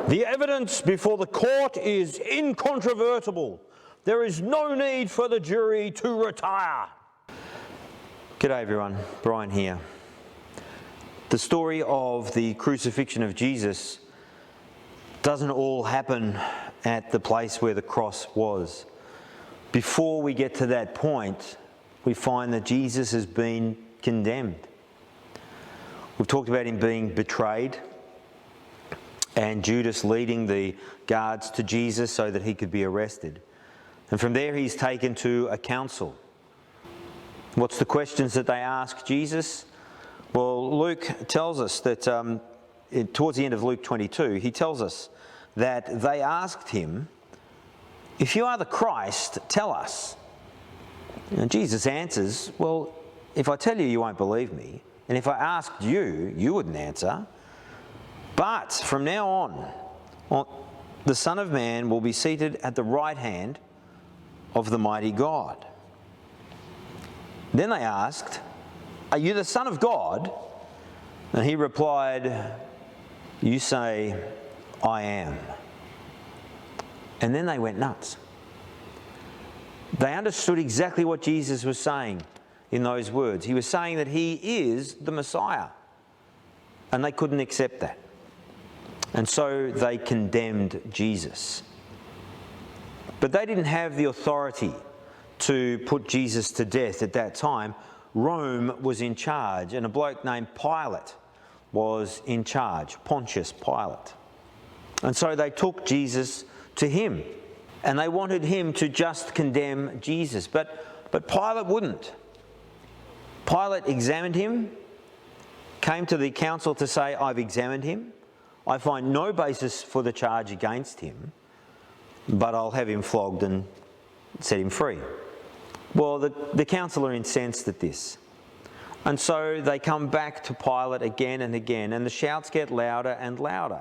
The evidence before the court is incontrovertible. There is no need for the jury to retire. G'day everyone, Brian here. The story of the crucifixion of Jesus doesn't all happen at the place where the cross was. Before we get to that point, we find that Jesus has been condemned. We've talked about him being betrayed and Judas leading the guards to Jesus so that he could be arrested. And from there he's taken to a council. What's the questions that they ask Jesus? Well, Luke tells us that towards the end of Luke 22, he tells us that they asked him, "If you are the Christ, tell us." And Jesus answers, "Well, if I tell you, you won't believe me. And if I asked you, you wouldn't answer. But from now on, the Son of Man will be seated at the right hand of the mighty God." Then they asked, "Are you the Son of God?" And he replied, "You say, I am." And then they went nuts. They understood exactly what Jesus was saying in those words. He was saying that he is the Messiah. And they couldn't accept that. And so they condemned Jesus. But they didn't have the authority to put Jesus to death at that time. Rome was in charge, and a bloke named Pilate was in charge, Pontius Pilate. And so they took Jesus to him, and they wanted him to just condemn Jesus. But Pilate wouldn't. Pilate examined him, came to the council to say, "I've examined him. I find no basis for the charge against him, but I'll have him flogged and set him free." Well, the council are incensed at this. And so they come back to Pilate again and again, and the shouts get louder and louder.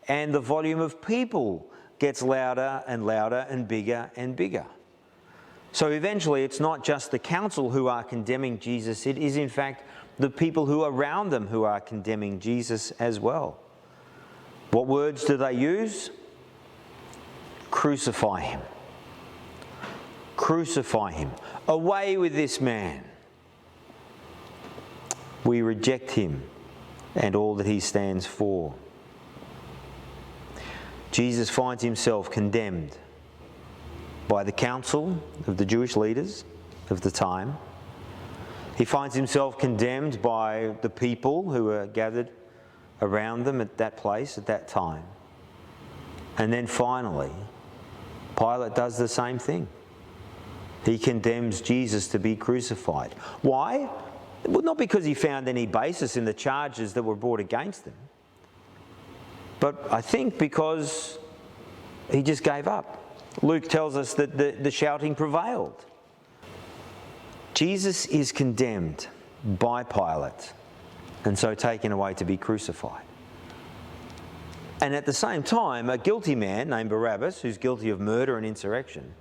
And the volume of people gets louder and louder and bigger and bigger. So eventually it's not just the council who are condemning Jesus, it is in fact the people who are around them who are condemning Jesus as well. What words do they use? Crucify him. Crucify him. Away with this man. We reject him and all that he stands for. Jesus finds himself condemned by the council of the Jewish leaders of the time. He finds himself condemned by the people who were gathered around them at that place, at that time. And then finally, Pilate does the same thing. He condemns Jesus to be crucified. Why? Well, not because he found any basis in the charges that were brought against him, but I think because he just gave up. Luke tells us that the shouting prevailed. Jesus is condemned by Pilate and so taken away to be crucified. And at the same time, a guilty man named Barabbas, who's guilty of murder and insurrection,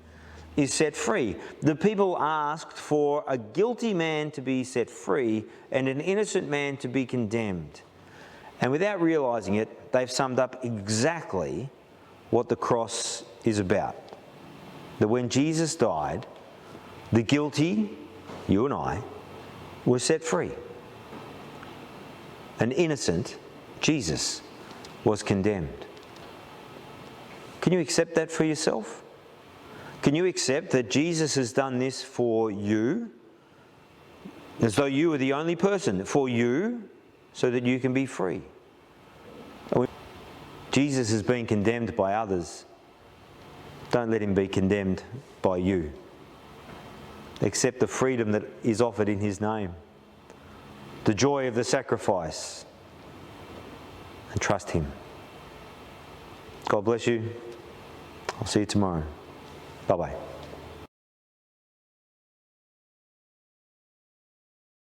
is set free. The people asked for a guilty man to be set free and an innocent man to be condemned. And without realising it, they've summed up exactly what the cross is about. That when Jesus died, the guilty, you and I, were set free. An innocent, Jesus, was condemned. Can you accept that for yourself? Can you accept that Jesus has done this for you, as though you were the only person, for you, so that you can be free? Jesus has been condemned by others. Don't let him be condemned by you. Accept the freedom that is offered in his name, the joy of the sacrifice, and trust him. God bless you. I'll see you tomorrow. Bye-bye.